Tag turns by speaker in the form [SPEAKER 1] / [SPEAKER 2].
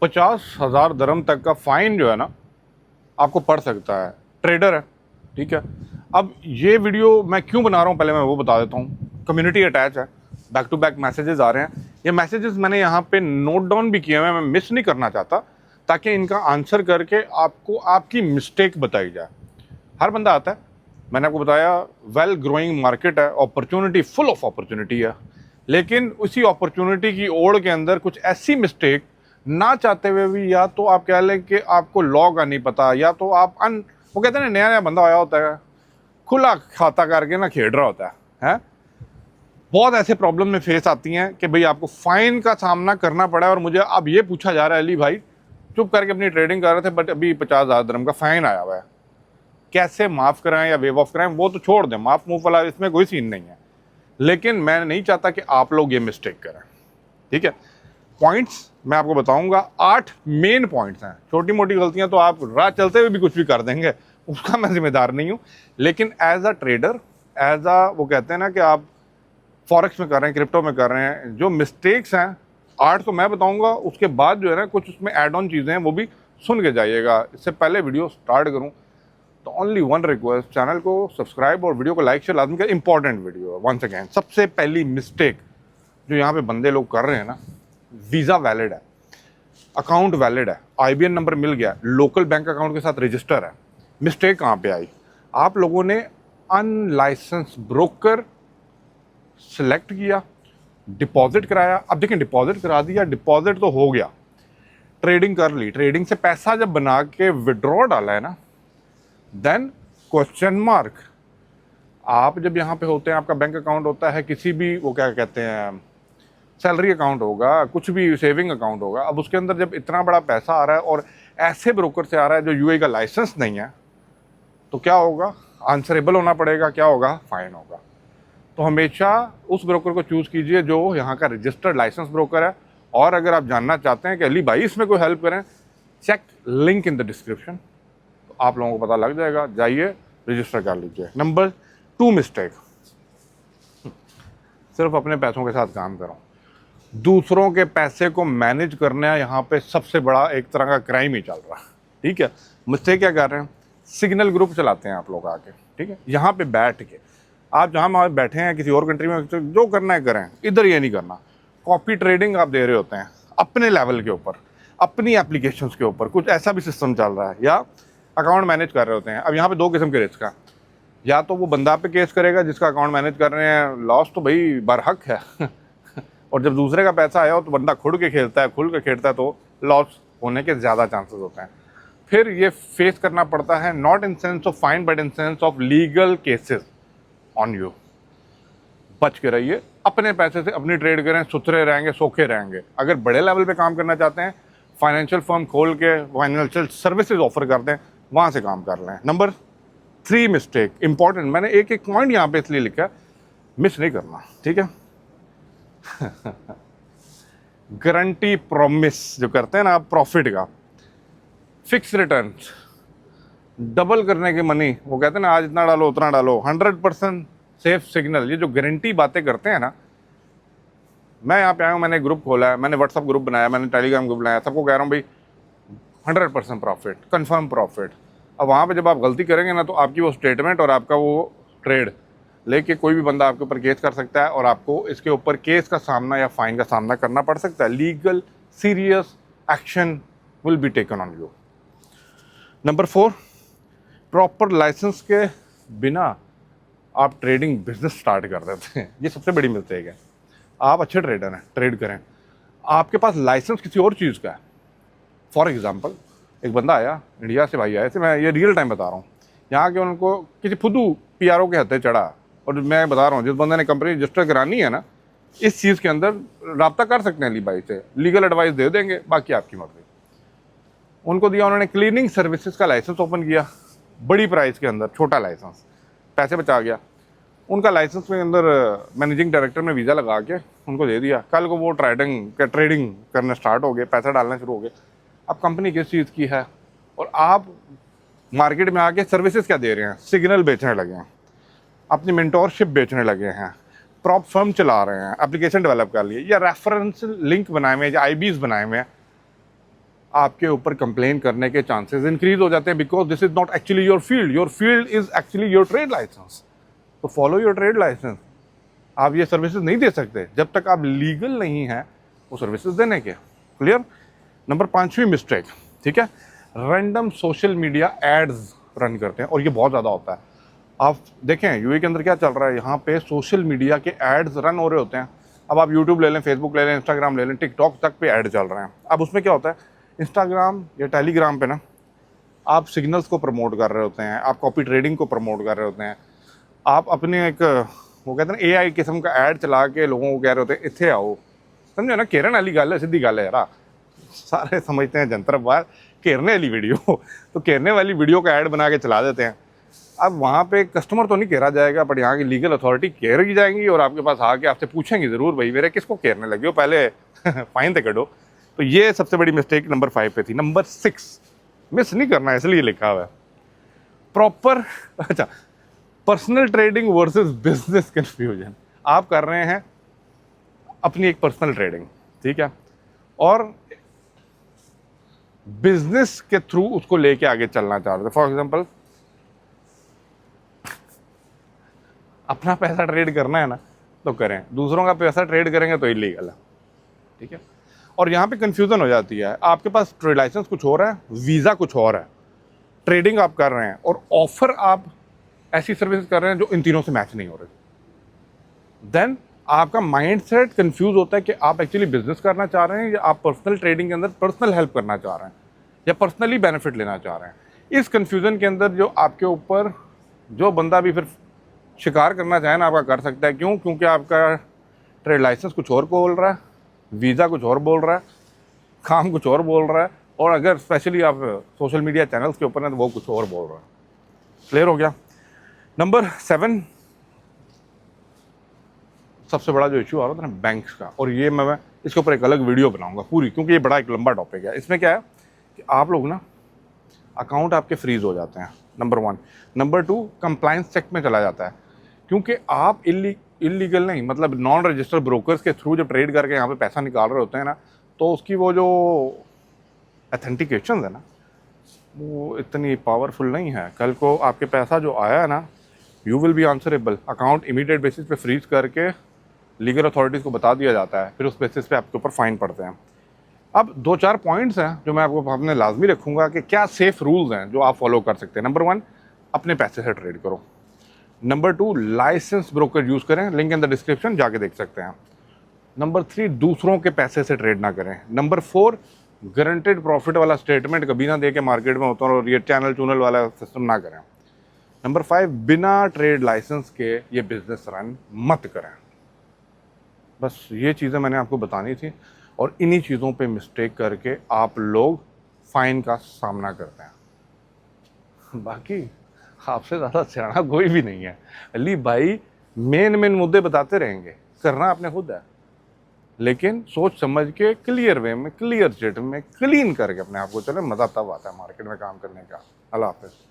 [SPEAKER 1] 50,000 दरम तक का फ़ाइन जो है ना आपको पड़ सकता है। ट्रेडर है, ठीक है। अब ये वीडियो मैं क्यों बना रहा हूँ पहले मैं वो बता देता हूँ। कम्युनिटी अटैच है, बैक टू बैक मैसेजेस आ रहे हैं। ये मैसेजेस मैंने यहाँ पे नोट डाउन भी किए हुए हैं, मैं मिस नहीं करना चाहता, ताकि इनका आंसर करके आपको आपकी मिस्टेक बताई जाए। हर बंदा आता है, मैंने आपको बताया वेल ग्रोइंग मार्केट है, अपॉर्चुनिटी फुल ऑफ अपॉर्चुनिटी है, लेकिन उसी अपॉर्चुनिटी की ओड़ के अंदर कुछ ऐसी मिस्टेक ना चाहते हुए भी, या तो आप कह लें कि आपको लॉ का नहीं पता, या तो आप वो कहते हैं ना, नया नया बंदा आया होता है, खुला खाता करके ना खेल रहा होता है। बहुत ऐसे प्रॉब्लम में फेस आती हैं कि भाई आपको फाइन का सामना करना पड़ा है। और मुझे अब ये पूछा जा रहा है, अली भाई चुप करके अपनी ट्रेडिंग कर रहे थे बट अभी 50,000 दरम का फाइन आया हुआ है, कैसे माफ़ कराएं या वेव ऑफ कराएं, वो तो छोड़ दें, माफ़ मूफ वाला इसमें कोई सीन नहीं है। लेकिन मैं नहीं चाहता कि आप लोग ये मिस्टेक करें, ठीक है। पॉइंट्स मैं आपको बताऊंगा, 8 मेन पॉइंट्स हैं। छोटी मोटी गलतियां तो आप राह चलते हुए भी कुछ भी कर देंगे, उसका मैं जिम्मेदार नहीं हूं। लेकिन as a trader, as a वो कहते हैं ना कि आप फॉरेक्स में कर रहे हैं, क्रिप्टो में कर रहे हैं, जो मिस्टेक्स हैं 8 तो मैं बताऊंगा, उसके बाद जो है ना कुछ उसमें एड ऑन चीज़ें हैं वो भी सुन के जाइएगा। इससे पहले वीडियो स्टार्ट करूँ तो ओनली वन रिक्वेस्ट, चैनल को सब्सक्राइब और वीडियो को लाइक शेयर लाजमी करें, इंपॉर्टेंट वीडियो है। वंस अगेन, सबसे पहली मिस्टेक जो यहाँ पे बंदे लोग कर रहे हैं ना, वीज़ा वैलिड है, अकाउंट वैलिड है, IBN नंबर मिल गया, लोकल बैंक अकाउंट के साथ रजिस्टर है। मिस्टेक कहाँ पे आई? आप लोगों ने अनलाइसेंस ब्रोकर सेलेक्ट किया, डिपॉजिट कराया। अब देखें, डिपॉजिट करा दिया, डिपॉजिट तो हो गया, ट्रेडिंग कर ली, ट्रेडिंग से पैसा जब बना के विड्रॉ डाला है ना, देन क्वेश्चन मार्क। आप जब यहाँ पे होते हैं, आपका बैंक अकाउंट होता है, किसी भी वो क्या कहते हैं, सैलरी अकाउंट होगा, कुछ भी सेविंग अकाउंट होगा। अब उसके अंदर जब इतना बड़ा पैसा आ रहा है और ऐसे ब्रोकर से आ रहा है जो UAE का लाइसेंस नहीं है, तो क्या होगा? आंसरेबल होना पड़ेगा, क्या होगा? फाइन होगा। तो हमेशा उस ब्रोकर को चूज़ कीजिए जो यहाँ का रजिस्टर्ड लाइसेंस ब्रोकर है। और अगर आप जानना चाहते हैं कि अली भाई इसमें कोई हेल्प करें, check link in the description, तो आप लोगों को पता लग जाएगा, जाइए रजिस्टर कर लीजिए। नंबर 2 मिस्टेक, सिर्फ अपने पैसों के साथ काम करो, दूसरों के पैसे को मैनेज करना यहाँ पे सबसे बड़ा एक तरह का क्राइम ही चल रहा है, ठीक है। मिस्टेक क्या कर रहे हैं? सिग्नल ग्रुप चलाते हैं आप लोग आके, ठीक है। यहाँ पे बैठ के आप जहाँ बैठे हैं किसी और कंट्री में, जो करना है करें, इधर ये नहीं करना। कॉपी ट्रेडिंग आप दे रहे होते हैं अपने लेवल के ऊपर, अपनी एप्लीकेशंस के ऊपर, कुछ ऐसा भी सिस्टम चल रहा है, या अकाउंट मैनेज कर रहे होते हैं। अब यहाँ पे 2 किस्म के रिस्क है, या तो वो बंदा पे केस करेगा जिसका अकाउंट मैनेज कर रहे हैं, लॉस तो भाई बरहक है और जब दूसरे का पैसा आया हो तो बंदा खुल के खेलता है, तो लॉस होने के ज़्यादा चांसेस होते हैं। फिर ये फेस करना पड़ता है, not in sense of fine but in sense of legal cases on you. बच के रहिए, अपने पैसे से अपनी ट्रेड करें, सुथरे रहेंगे, सोखे रहेंगे। अगर बड़े लेवल पे काम करना चाहते हैं, फाइनेंशियल फर्म खोल के फाइनेंशियल सर्विसेज ऑफर करते हैं, वहाँ से काम कर लें। नंबर 3 मिस्टेक, इंपॉर्टेंट, मैंने एक एक पॉइंट यहाँ पे इसलिए लिखा है, मिस नहीं करना, ठीक है गारंटी प्रॉमिस जो करते हैं ना आप प्रॉफिट का, फिक्स रिटर्न, डबल करने की मनी, वो कहते हैं ना आज इतना डालो उतना डालो, 100% सेफ सिग्नल, ये जो गारंटी बातें करते हैं ना। मैं यहाँ पे आया हूँ, मैंने ग्रुप खोला है, मैंने व्हाट्सअप ग्रुप बनाया, मैंने टेलीग्राम ग्रुप बनाया, सबको कह रहा हूँ भाई 100% प्रॉफिट, कंफर्म प्रॉफिट। अब वहाँ पे जब आप गलती करेंगे ना, तो आपकी वो स्टेटमेंट और आपका वो ट्रेड लेके कोई भी बंदा आपके ऊपर केस कर सकता है, और आपको इसके ऊपर केस का सामना या फाइन का सामना करना पड़ सकता है। Legal serious action will be taken on you. Number 4, proper licence के बिना आप ट्रेडिंग बिजनेस स्टार्ट कर देते हैं, ये सबसे बड़ी मिस्टेक है। आप अच्छे ट्रेडर हैं, ट्रेड करें, आपके पास लाइसेंस किसी और चीज़ का है। फॉर एग्जांपल, एक बंदा आया इंडिया से, भाई आया से, मैं ये रियल टाइम बता रहा हूँ, यहाँ के उनको किसी फुदू PRO के हत्थे चढ़ा, और मैं बता रहा हूँ जिस बंदे ने कंपनी रजिस्टर करानी है ना, इस चीज़ के अंदर रब्ता कर सकते हैं अली भाई से, लीगल एडवाइस दे देंगे, बाकी आपकी मर्जी। उनको दिया उन्होंने, क्लीनिंग सर्विसेज का लाइसेंस ओपन किया, बड़ी प्राइस के अंदर, छोटा लाइसेंस, पैसे बचा गया। उनका लाइसेंस के अंदर मैनेजिंग डायरेक्टर ने वीज़ा लगा के उनको दे दिया। कल को वो ट्रेडिंग करना स्टार्ट हो गए, पैसा डालना शुरू हो गए। अब कंपनी किस चीज़ की है, और आप मार्केट में आके सर्विसेज क्या दे रहे हैं? सिग्नल बेचने लगे हैं, अपनी मेंटोरशिप बेचने लगे हैं, प्रॉप फर्म चला रहे हैं, एप्लीकेशन डेवलप कर लिए, या रेफरेंस लिंक बनाए हुए हैं, या IBs बनाए हुए हैं। आपके ऊपर कंप्लेन करने के चांसेस इंक्रीज हो जाते हैं, because this is not actually your field is actually your trade licence. तो फॉलो योर ट्रेड लाइसेंस। आप ये सर्विसेज नहीं दे सकते जब तक आप लीगल नहीं हैं वो सर्विसेज देने के। क्लियर। नंबर 5वीं मिस्टेक, ठीक है, random social media ads run करते हैं, और ये बहुत ज़्यादा होता है। आप देखें यूए के अंदर क्या चल रहा है, यहाँ पे सोशल मीडिया के एड्स रन हो रहे होते हैं। अब आप यूट्यूब ले लें, फेसबुक ले लें, इंस्टाग्राम ले लें, टिकटॉक तक पे ऐड चल रहे हैं। अब उसमें क्या होता है, इंस्टाग्राम या टेलीग्राम पे ना आप सिग्नल्स को प्रमोट कर रहे होते हैं, आप कॉपी ट्रेडिंग को प्रमोट कर रहे होते हैं, आप अपने एक वो कहते हैं ना एआई किस्म का ऐड चला के लोगों को कह रहे होते हैं इत्थे आओ। समझो ना, घेरन वाली गल है, सीधी गल है यार। सारे समझते हैं जंतर बाहर घेरने वाली वीडियो, तो घेरने वाली वीडियो का ऐड बना के चला देते हैं। अब वहाँ पे कस्टमर तो नहीं घेरा जाएगा, बट यहाँ की लीगल अथॉरिटी घेरेगी जाएंगी और आपके पास आके आपसे पूछेंगी ज़रूर, भाई मेरे किसको घेरने लगे हो, पहले फाइन तो करो। तो ये सबसे बड़ी मिस्टेक नंबर 5 पे थी। नंबर 6 मिस नहीं करना, इसलिए लिखा हुआ है प्रॉपर। अच्छा, personal trading versus business confusion. आप कर रहे हैं अपनी एक पर्सनल ट्रेडिंग, ठीक है, और बिजनेस के थ्रू उसको लेके आगे चलना चाह रहे थे। फॉर एग्जांपल, अपना पैसा ट्रेड करना है ना तो करें, दूसरों का पैसा ट्रेड करेंगे तो इलीगल है, ठीक है। और यहाँ पे कंफ्यूजन हो जाती है, आपके पास ट्रेड लाइसेंस कुछ और है, वीज़ा कुछ और है, ट्रेडिंग आप कर रहे हैं और ऑफर आप ऐसी सर्विस कर रहे हैं जो इन तीनों से मैच नहीं हो रही। देन आपका माइंड सेट कन्फ्यूज होता है कि आप एक्चुअली बिजनेस करना चाह रहे हैं या आप पर्सनल ट्रेडिंग के अंदर पर्सनल हेल्प करना चाह रहे हैं या पर्सनली बेनिफिट लेना चाह रहे हैं। इस कन्फ्यूजन के अंदर जो आपके ऊपर जो बंदा भी फिर शिकार करना चाहे ना आपका कर सकता है। क्यों? क्योंकि आपका ट्रेड लाइसेंस कुछ और बोल रहा है, वीज़ा कुछ और बोल रहा है, काम कुछ और बोल रहा है, और अगर स्पेशली आप सोशल मीडिया चैनल्स के ऊपर हैं तो वो कुछ और बोल रहा है। क्लियर हो गया। नंबर 7 सबसे बड़ा जो इशू आ रहा था ना बैंक्स का, और ये मैं इसके ऊपर एक अलग वीडियो बनाऊंगा पूरी, क्योंकि ये बड़ा एक लंबा टॉपिक है। इसमें क्या है कि आप लोग ना अकाउंट आपके फ्रीज हो जाते हैं, नंबर 1। नंबर 2, कंप्लायंस चेक में चला जाता है, क्योंकि आप इलीगल नहीं, मतलब नॉन रजिस्टर्ड ब्रोकर्स के थ्रू जब ट्रेड करके यहाँ पे पैसा निकाल रहे होते हैं ना, तो उसकी वो जो ऑथेंटिकेशन है ना वो इतनी पावरफुल नहीं है। कल को आपके पैसा जो आया है ना, you will be answerable. Account immediate basis पे फ्रीज करके लीगल अथॉरिटीज़ को बता दिया जाता है, फिर उस बेसिस पे आपके ऊपर फाइन पड़ते हैं। अब 2-4 पॉइंट्स हैं जो मैं आपको अपने लाजमी रखूँगा कि क्या सेफ रूल्स हैं जो आप फॉलो कर सकते हैं। नंबर 1, अपने पैसे से ट्रेड करो। नंबर 2, लाइसेंस ब्रोकर यूज़ करें, लिंक इन द डिस्क्रिप्शन, जाके देख सकते हैं। नंबर 3, दूसरों के पैसे से ट्रेड ना करें। नंबर 4, गारंटेड प्रॉफिट वाला स्टेटमेंट कभी ना दे के मार्केट में होता और ये चैनल वाला सिस्टम ना करें। नंबर 5, बिना ट्रेड लाइसेंस के ये बिजनेस रन मत करें। बस ये चीज़ें मैंने आपको बतानी थी, और इन्हीं चीज़ों पे मिस्टेक करके आप लोग फाइन का सामना करते हैं। बाकी आपसे ज़्यादा सियाना कोई भी नहीं है। अली भाई मेन मुद्दे बताते रहेंगे, करना आपने खुद है, लेकिन सोच समझ के क्लियर वे में, क्लियर जेट में, क्लीन करके अपने आप को चले, मज़ा तब आता है मार्केट में काम करने का। अल्लाह हाफ़िज़।